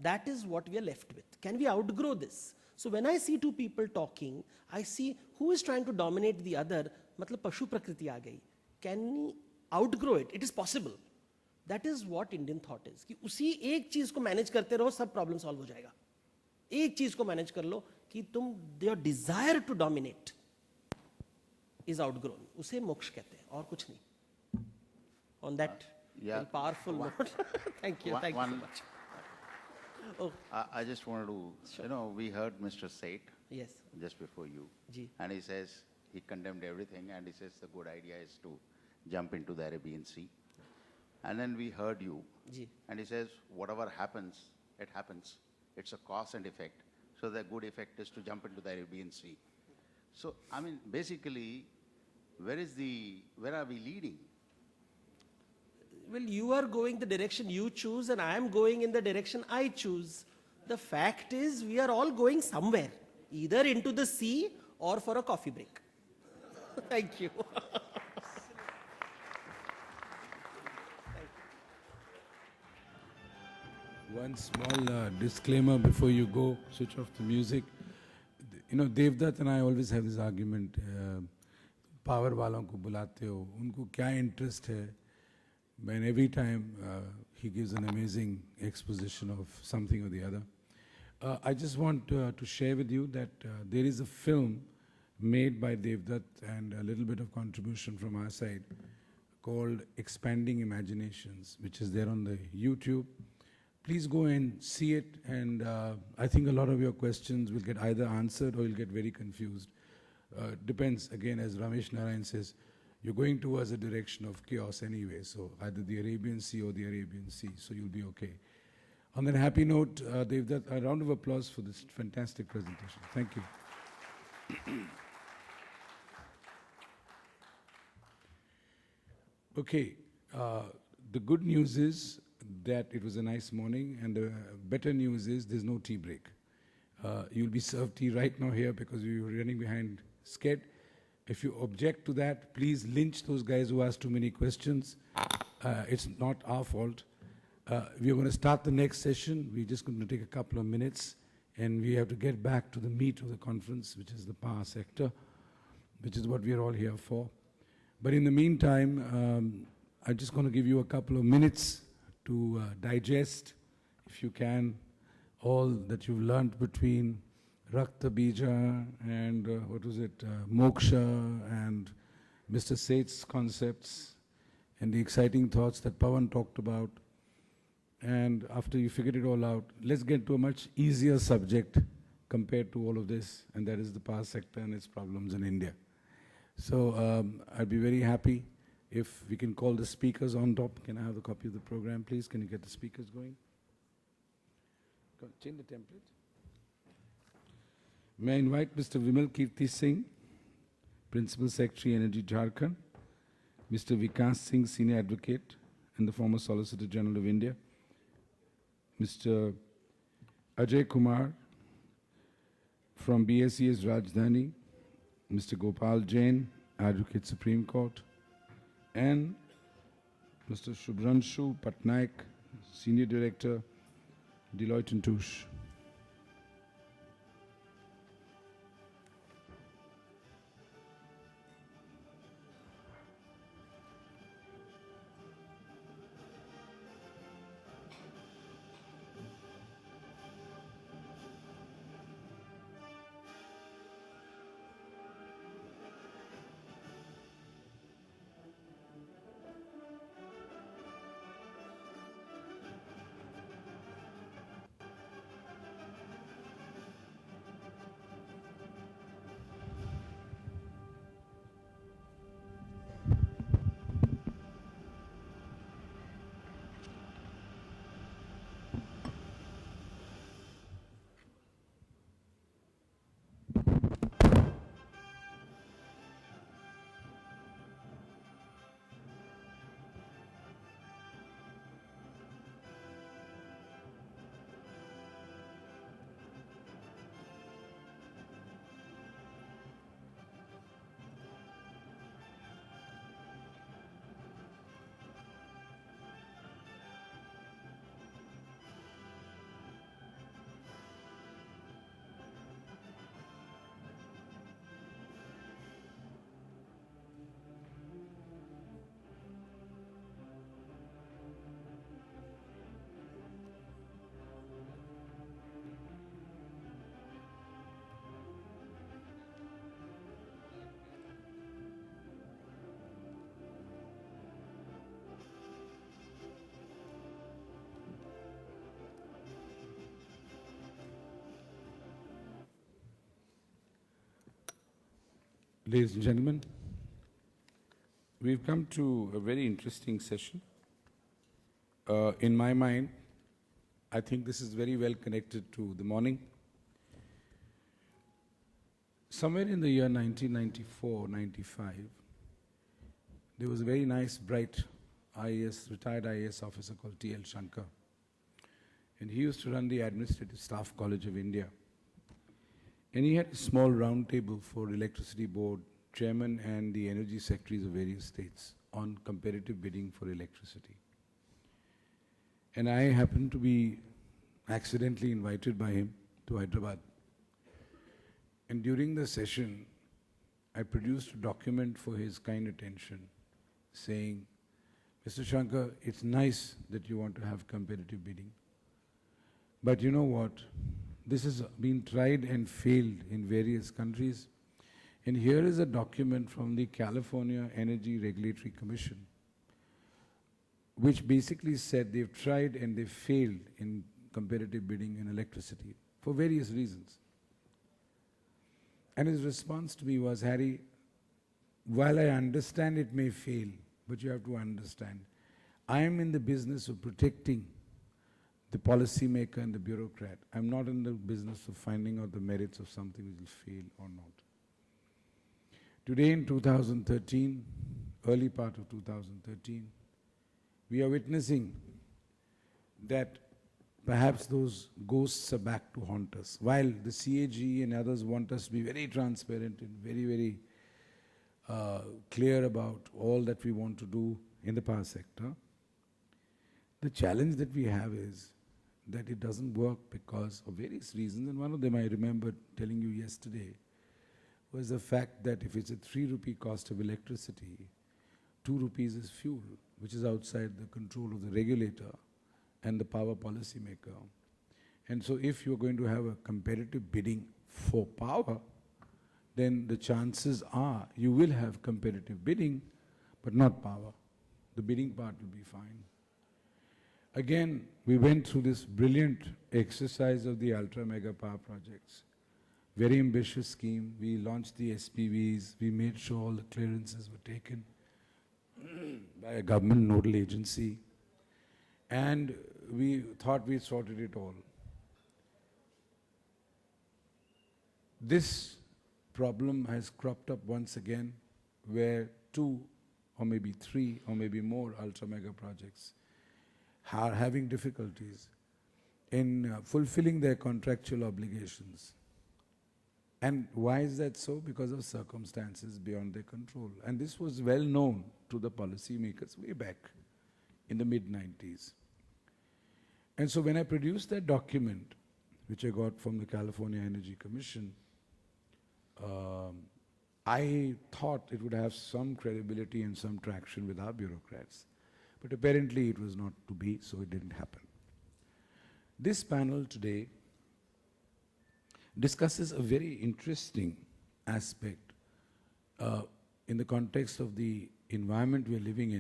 That is what we are left with. Can we outgrow this? So when I see two people talking, I see who is trying to dominate the other, matlab pashu prakriti aa gayi. Can we outgrow it? It is possible. That is what Indian thought is. कि उसी एक चीज को manage करते रहो, सब problem solve हो जाएगा. एक चीज को मैनेज कर लो कि तुम your desire to dominate is outgrown. उसे मोक्ष कहते हैं और कुछ नहीं. On that very powerful note. Thank you. Thank you so much. Oh. I just wanted to, we heard Mr. Seth just before you, and he says he condemned everything, and he says the good idea is to jump into the Arabian Sea. And then we heard you, and he says whatever happens, it happens. It's a cause and effect. So the good effect is to jump into the Arabian Sea. So, I mean, basically, where are we leading? Well, you are going the direction you choose, and I am going in the direction I choose. The fact is, we are all going somewhere, either into the sea or for a coffee break. Thank you. One small disclaimer before you go, switch off the music. Devdutt and I always have this argument, power walon ko bulate ho, unko kya interest hai? And every time he gives an amazing exposition of something or the other. I just want to share with you that there is a film made by Devdutt and a little bit of contribution from our side called Expanding Imaginations, which is there on the YouTube. Please go and see it, and I think a lot of your questions will get either answered or you'll get very confused. Depends, again, as Ramesh Narayan says, you're going towards a direction of chaos anyway, so either the Arabian Sea or the Arabian Sea, so you'll be okay. On that happy note, Devdutt, a round of applause for this fantastic presentation. Thank you. Okay, the good news is that it was a nice morning, and the better news is there's no tea break. You'll be served tea right now here because we were running behind schedule. If you object to that, please lynch those guys who ask too many questions. It's not our fault. We are going to start the next session. We're just going to take a couple of minutes, and we have to get back to the meat of the conference, which is the power sector, which is what we are all here for. But in the meantime, I'm just going to give you a couple of minutes to digest, if you can, all that you've learned between Rakta Bija and Moksha and Mr. Seth's concepts and the exciting thoughts that Pawan talked about. And after you figured it all out, let's get to a much easier subject compared to all of this, and that is the power sector and its problems in India. So I'd be very happy if we can call the speakers on top. Can I have a copy of the program, please? Can you get the speakers going? Change the template. May I invite Mr. Vimal Kirti Singh, Principal Secretary, Energy, Jharkhand, Mr. Vikas Singh, Senior Advocate and the former Solicitor General of India, Mr. Ajay Kumar from BSES Rajdhani, Mr. Gopal Jain, Advocate Supreme Court, and Mr. Devdutt Pattanaik, Senior Director, Deloitte & Touche. Ladies and gentlemen, we've come to a very interesting session. In my mind, I think this is very well connected to the morning. Somewhere in the year 1994-95, there was a very nice, bright retired IAS officer called T.L. Shankar. And he used to run the Administrative Staff College of India. And he had a small round table for Electricity Board chairman and the energy secretaries of various states on competitive bidding for electricity. And I happened to be accidentally invited by him to Hyderabad. And during the session, I produced a document for his kind attention saying, Mr. Shankar, it's nice that you want to have competitive bidding. But you know what? This has been tried and failed in various countries. And here is a document from the California Energy Regulatory Commission, which basically said they've tried and they've failed in competitive bidding in electricity for various reasons. And his response to me was, Harry, while I understand it may fail, but you have to understand, I am in the business of protecting the policymaker and the bureaucrat. I'm not in the business of finding out the merits of something which will fail or not. Today in 2013, early part of 2013, we are witnessing that perhaps those ghosts are back to haunt us. While the CAG and others want us to be very transparent and very, very clear about all that we want to do in the power sector, the challenge that we have is that it doesn't work because of various reasons. And one of them I remember telling you yesterday was the fact that if it's a 3 rupee cost of electricity, 2 rupees is fuel, which is outside the control of the regulator and the power policy maker. And so if you're going to have a competitive bidding for power, then the chances are you will have competitive bidding, but not power. The bidding part will be fine. Again, we went through this brilliant exercise of the ultra mega power projects. Very ambitious scheme. We launched the SPVs. We made sure all the clearances were taken by a government nodal agency. And we thought we sorted it all. This problem has cropped up once again where 2 or maybe 3 or maybe more ultra mega projects are having difficulties in fulfilling their contractual obligations. And why is that so? Because of circumstances beyond their control. And this was well known to the policymakers way back in the mid-90s. And so when I produced that document, which I got from the California Energy Commission, I thought it would have some credibility and some traction with our bureaucrats. But apparently it was not to be, so it didn't happen. This panel today discusses a very interesting aspect in the context of the environment we are living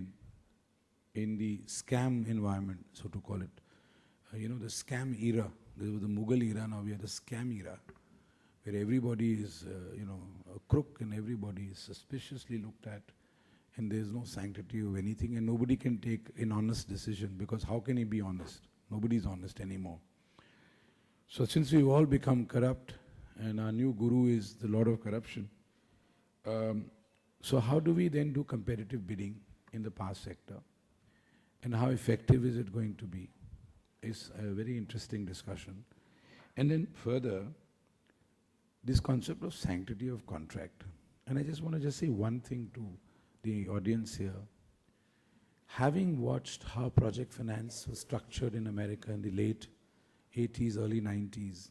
in the scam environment, so to call it. You know, the scam era. There was the Mughal era, now we are the scam era, where everybody is, a crook and everybody is suspiciously looked at, and there's no sanctity of anything, and nobody can take an honest decision, because how can he be honest? Nobody's honest anymore. So since we've all become corrupt, and our new guru is the Lord of Corruption, so how do we then do competitive bidding in the power sector? And how effective is it going to be? It's a very interesting discussion. And then further, this concept of sanctity of contract. And I just want to say one thing to the audience here. Having watched how project finance was structured in America in the late 80s, early 90s,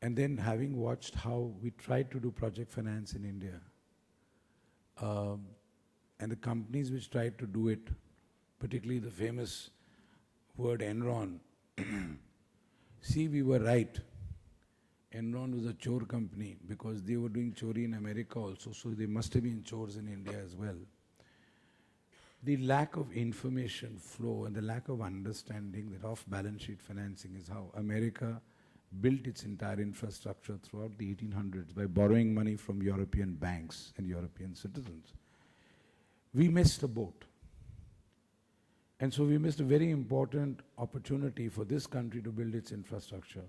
and then having watched how we tried to do project finance in India, and the companies which tried to do it, particularly the famous word Enron, see, we were right. Enron was a chore company because they were doing chori in America also, so they must have been chores in India as well. The lack of information flow and the lack of understanding that off-balance sheet financing is how America built its entire infrastructure throughout the 1800s by borrowing money from European banks and European citizens. We missed a boat. And so we missed a very important opportunity for this country to build its infrastructure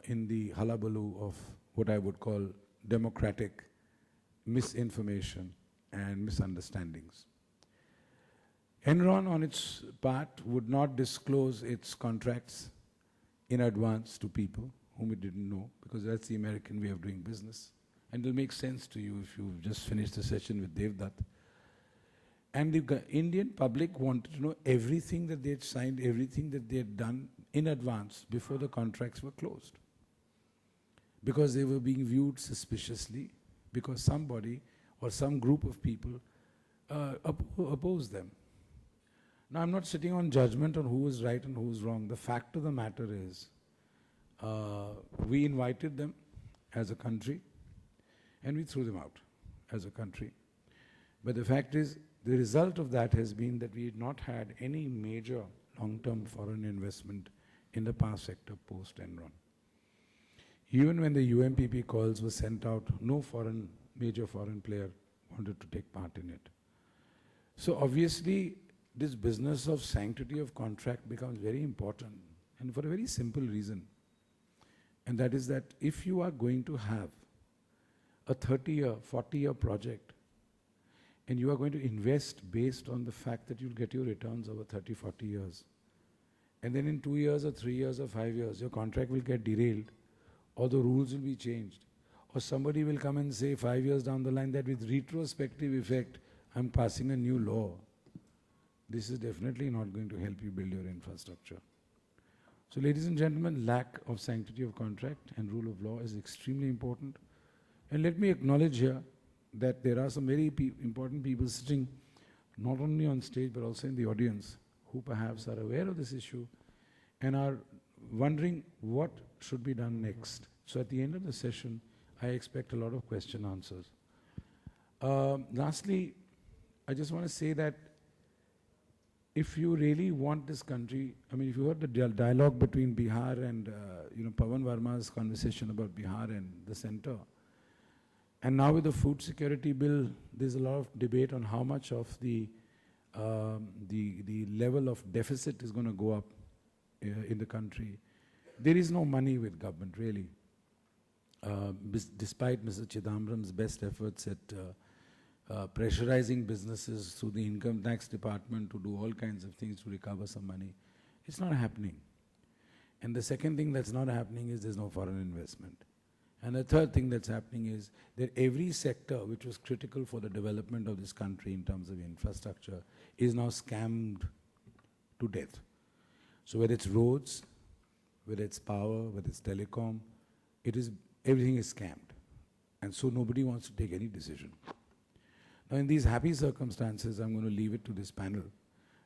in the hullabaloo of what I would call democratic misinformation and misunderstandings. Enron, on its part, would not disclose its contracts in advance to people whom it didn't know, because that's the American way of doing business. And it'll make sense to you if you've just finished the session with Devdutt. And the Indian public wanted to know everything that they had signed, everything that they had done in advance before the contracts were closed. Because they were being viewed suspiciously, because somebody or some group of people opposed them. Now, I'm not sitting on judgment on who is right and who is wrong. The fact of the matter is, we invited them as a country, and we threw them out as a country. But the fact is, the result of that has been that we had not had any major long-term foreign investment in the power sector post-Enron. Even when the UMPP calls were sent out, no major foreign player wanted to take part in it. So obviously, this business of sanctity of contract becomes very important, and for a very simple reason. And that is that if you are going to have a 30-year, 40-year project, and you are going to invest based on the fact that you'll get your returns over 30, 40 years, and then in 2 years or 3 years or 5 years, your contract will get derailed, or the rules will be changed, or somebody will come and say 5 years down the line that with retrospective effect, I'm passing a new law. This is definitely not going to help you build your infrastructure. So ladies and gentlemen, lack of sanctity of contract and rule of law is extremely important. And let me acknowledge here that there are some very important people sitting not only on stage but also in the audience who perhaps are aware of this issue and are wondering what should be done next. So at the end of the session, I expect a lot of question answers. Lastly, I just want to say that if you really want this country, I mean, if you heard the dialogue between Bihar and, Pawan Verma's conversation about Bihar and the center, and now with the food security bill, there's a lot of debate on how much of the level of deficit is going to go up in the country. There is no money with government, really. Despite Mr. Chidambaram's best efforts at pressurizing businesses through the income tax department to do all kinds of things to recover some money, it's not happening. And the second thing that's not happening is there's no foreign investment. And the third thing that's happening is that every sector which was critical for the development of this country in terms of infrastructure is now scammed to death. So whether it's roads, whether it's power, whether it's telecom, everything is scammed. And so nobody wants to take any decision. Now in these happy circumstances, I'm going to leave it to this panel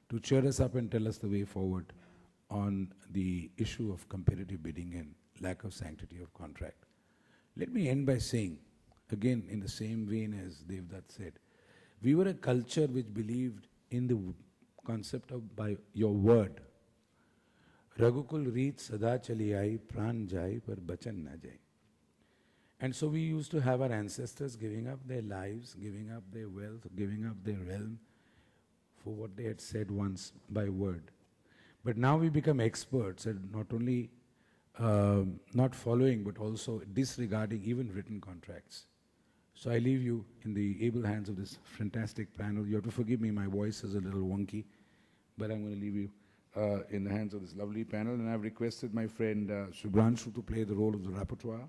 to cheer us up and tell us the way forward on the issue of competitive bidding and lack of sanctity of contract. Let me end by saying, again, in the same vein as Devdutt said, we were a culture which believed in the concept of by your word. Raghukul reet sada chali aayi, pran jai par bachan na jai. And so we used to have our ancestors giving up their lives, giving up their wealth, giving up their realm for what they had said once by word. But now we become experts at not only not following, but also disregarding even written contracts. So I leave you in the able hands of this fantastic panel. You have to forgive me, my voice is a little wonky, but I'm going to leave you in the hands of this lovely panel. And I've requested my friend Subhranshu to play the role of the rapporteur.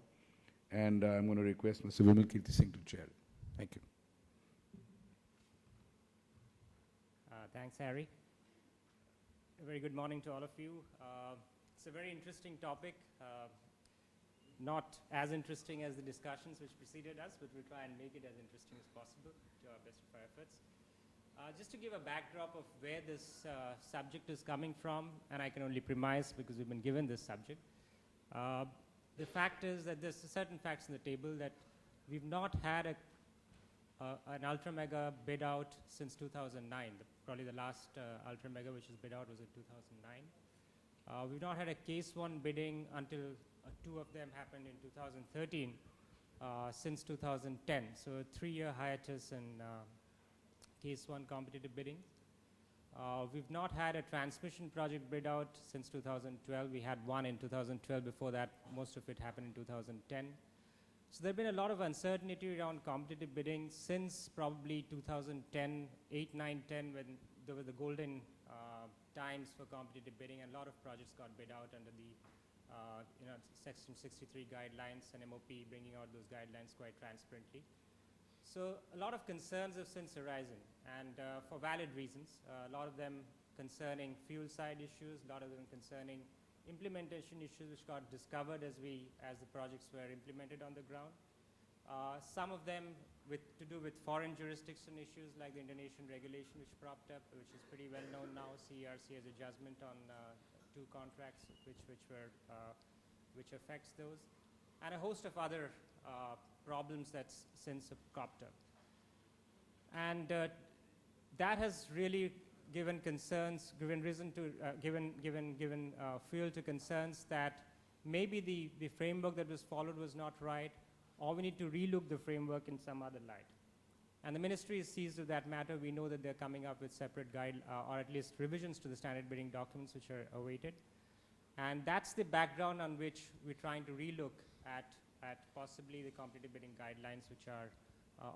And I'm going to request Mr. Vimal Kirti Singh to chair. Thank you. Thanks, Harry. A very good morning to all of you. It's a very interesting topic, not as interesting as the discussions which preceded us, but we'll try and make it as interesting as possible to our best of our efforts. Just to give a backdrop of where this subject is coming from, and I can only premise because we've been given this subject. The fact is that there's certain facts on the table that we've not had an ultra mega bid out since 2009. Probably the last ultra mega which was bid out was in 2009. We've not had a case one bidding until two of them happened in 2013 since 2010. So a 3-year hiatus in case one competitive bidding. We've not had a transmission project bid out since 2012. We had one in 2012. Before that, most of it happened in 2010. So there have been a lot of uncertainty around competitive bidding since probably 2010, 8, 9, 10, when there were the golden times for competitive bidding, and a lot of projects got bid out under the Section 63 guidelines, and MOP bringing out those guidelines quite transparently. So a lot of concerns have since arisen, and for valid reasons. A lot of them concerning fuel side issues, a lot of them concerning implementation issues which got discovered as the projects were implemented on the ground. Some of them to do with foreign jurisdiction issues like the Indonesian regulation which propped up, which is pretty well known now. CERC has a judgment on 2 contracts which affects those, and a host of other problems that's since cropped up. And that has really given concerns, given reason to, given fuel to concerns that maybe the framework that was followed was not right, or we need to relook the framework in some other light. And the ministry is seized with that matter. We know that they're coming up with separate or at least revisions to the standard bidding documents which are awaited. And that's the background on which we're trying to relook at possibly the competitive bidding guidelines which are,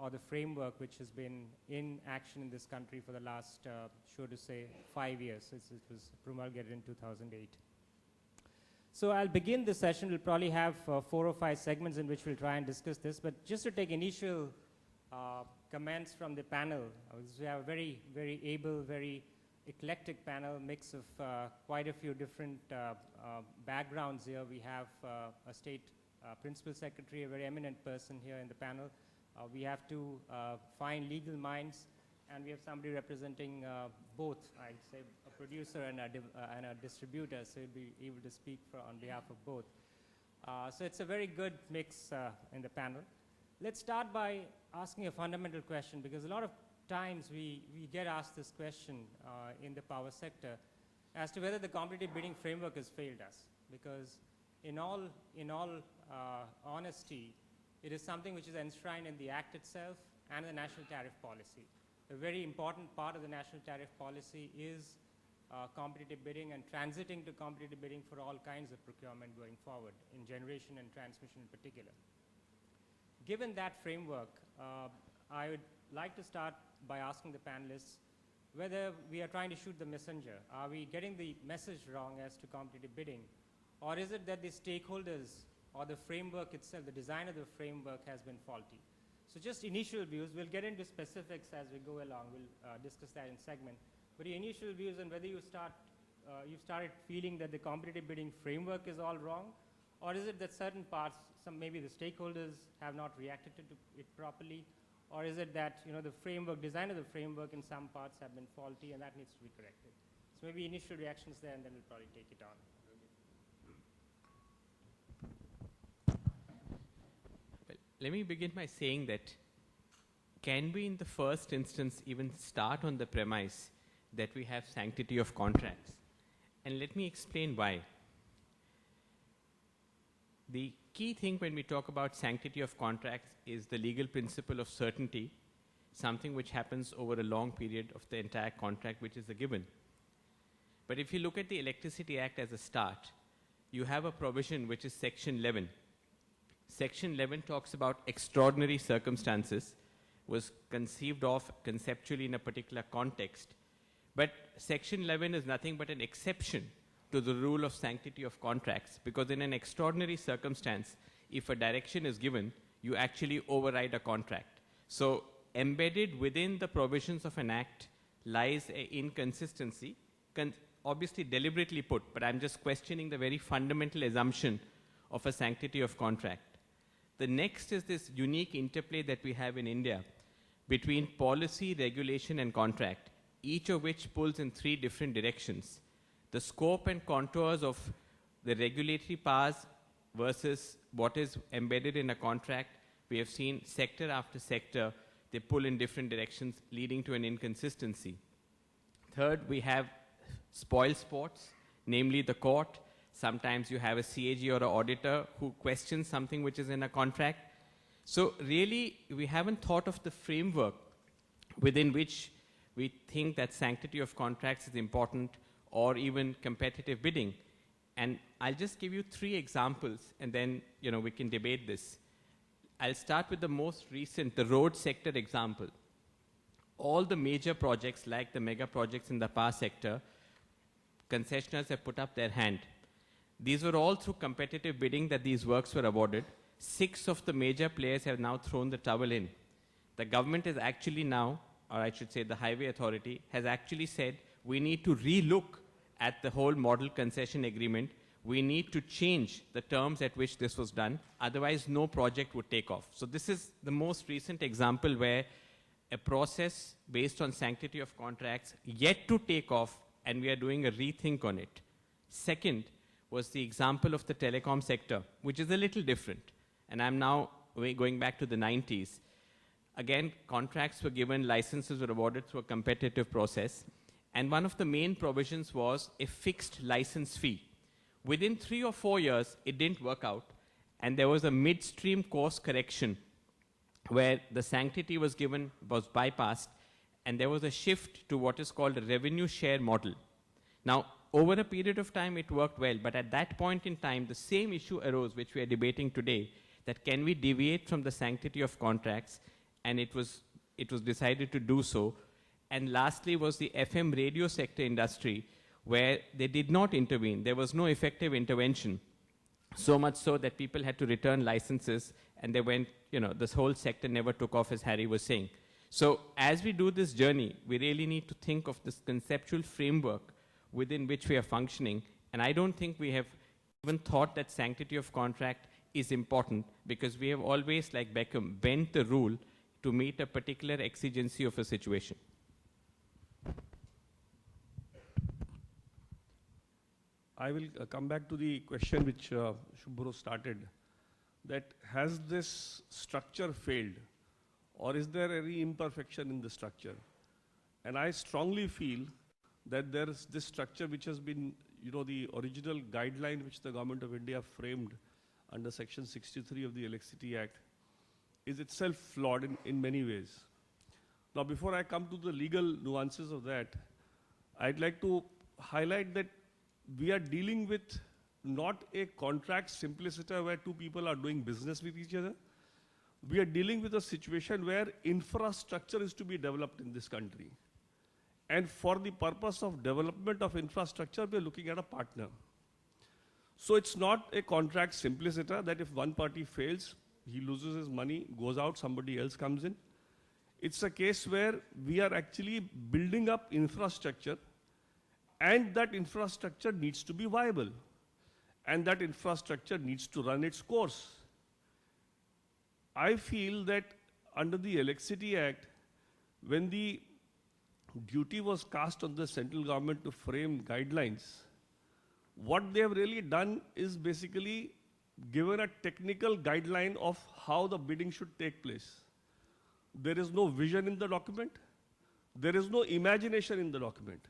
or the framework which has been in action in this country for the last, sure to say, 5 years. It was promulgated in 2008. So I'll begin this session. We'll probably have 4 or 5 segments in which we'll try and discuss this. But just to take initial comments from the panel, we have a very, very able, very eclectic panel, mix of quite a few different backgrounds here. We have a state principal secretary, a very eminent person here in the panel. We have 2 fine legal minds, and we have somebody representing both, I'd say, a producer and a distributor, so he'll be able to speak on behalf of both. So it's a very good mix in the panel. Let's start by asking a fundamental question, because a lot of times we get asked this question in the power sector as to whether the competitive bidding framework has failed us, because in all honesty, it is something which is enshrined in the Act itself and the national tariff policy. A very important part of the national tariff policy is competitive bidding and transiting to competitive bidding for all kinds of procurement going forward, in generation and transmission in particular. Given that framework, I would like to start by asking the panelists whether we are trying to shoot the messenger. Are we getting the message wrong as to competitive bidding? Or is it that the stakeholders or the framework itself, the design of the framework, has been faulty? So just initial views. We'll get into specifics as we go along. We'll discuss that in segment. But your initial views on whether you've started feeling that the competitive bidding framework is all wrong, or is it that certain parts, maybe the stakeholders have not reacted to it properly, or is it that the framework, design of the framework in some parts have been faulty and that needs to be corrected? So maybe initial reactions there, and then we'll probably take it on. Let me begin by saying that can we in the first instance even start on the premise that we have sanctity of contracts? And let me explain why. The key thing when we talk about sanctity of contracts is the legal principle of certainty, something which happens over a long period of the entire contract, which is a given. But if you look at the Electricity Act as a start, you have a provision which is Section 11. Section 11 talks about extraordinary circumstances, was conceived of conceptually in a particular context. But Section 11 is nothing but an exception to the rule of sanctity of contracts, because in an extraordinary circumstance, if a direction is given, you actually override a contract. So embedded within the provisions of an act lies an inconsistency, obviously deliberately put, but I'm just questioning the very fundamental assumption of a sanctity of contract. The next is this unique interplay that we have in India between policy, regulation, and contract, each of which pulls in 3 different directions. The scope and contours of the regulatory powers versus what is embedded in a contract, we have seen sector after sector, they pull in different directions, leading to an inconsistency. Third, we have spoil sports namely the court. Sometimes you have a CAG or an auditor who questions something which is in a contract. So really, we haven't thought of the framework within which we think that sanctity of contracts is important, or even competitive bidding. And I'll just give you 3 examples, and then we can debate this. I'll start with the most recent, the road sector example. All the major projects, like the mega projects in the power sector, concessionaires have put up their hand. These were all through competitive bidding that these works were awarded. 6 of the major players have now thrown the towel in. The government is actually now, or I should say the Highway Authority, has actually said we need to relook at the whole model concession agreement. We need to change the terms at which this was done. Otherwise, no project would take off. So this is the most recent example where a process based on sanctity of contracts yet to take off, and we are doing a rethink on it. Second was the example of the telecom sector, which is a little different. And I'm now going back to the 90s. Again, contracts were given, licenses were awarded through a competitive process. And one of the main provisions was a fixed license fee. Within 3 or 4 years, it didn't work out. And there was a midstream course correction where the sanctity was bypassed, and there was a shift to what is called a revenue share model. Now, over a period of time, it worked well. But at that point in time, the same issue arose, which we are debating today, that can we deviate from the sanctity of contracts? And it was decided to do so. And lastly was the FM radio sector industry, where they did not intervene. There was no effective intervention. So much so that people had to return licenses, and they went, this whole sector never took off, as Harry was saying. So as we do this journey, we really need to think of this conceptual framework within which we are functioning. And I don't think we have even thought that sanctity of contract is important, because we have always, like Beckham, bent the rule to meet a particular exigency of a situation. I will come back to the question which Shubhro started, that has this structure failed, or is there any imperfection in the structure? And I strongly feel that there is this structure which has been, the original guideline which the Government of India framed under Section 63 of the Electricity Act is itself flawed in many ways. Now, before I come to the legal nuances of that, I'd like to highlight that we are dealing with not a contract simpliciter where 2 people are doing business with each other. We are dealing with a situation where infrastructure is to be developed in this country. And for the purpose of development of infrastructure, we are looking at a partner. So it's not a contract simpliciter that if one party fails, he loses his money, goes out, somebody else comes in. It's a case where we are actually building up infrastructure, and that infrastructure needs to be viable. And that infrastructure needs to run its course. I feel that under the Electricity Act, when the duty was cast on the central government to frame guidelines, what they have really done is basically given a technical guideline of how the bidding should take place. There is no vision in the document. There is no imagination in the document.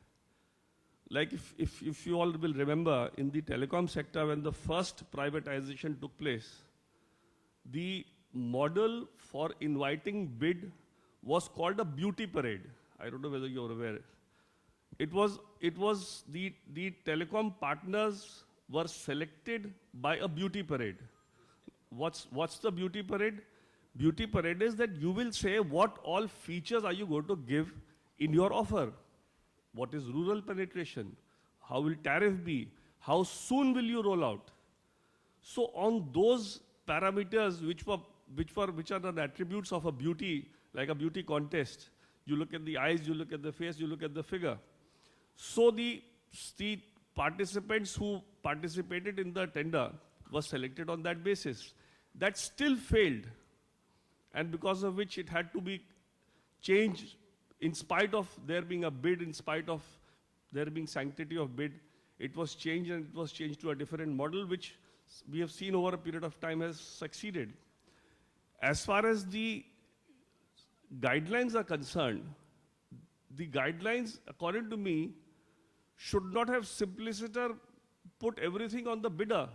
Like if you all will remember, in the telecom sector, when the first privatization took place, the model for inviting bid was called a beauty parade. I don't know whether you're aware. It was the telecom partners were selected by a beauty parade. What's the beauty parade? Beauty parade is that you will say what all features are you going to give in your offer. What is rural penetration? How will tariff be? How soon will you roll out? So on those parameters which are the attributes of a beauty, like a beauty contest, you look at the eyes, you look at the face, you look at the figure. So the participants who participated in the tender were selected on that basis. That still failed, and because of which it had to be changed. In spite of there being a bid, in spite of there being sanctity of bid, it was changed, and it was changed to a different model, which we have seen over a period of time has succeeded. As far as the guidelines are concerned, the guidelines, according to me, should not have simpliciter put everything on the bidder.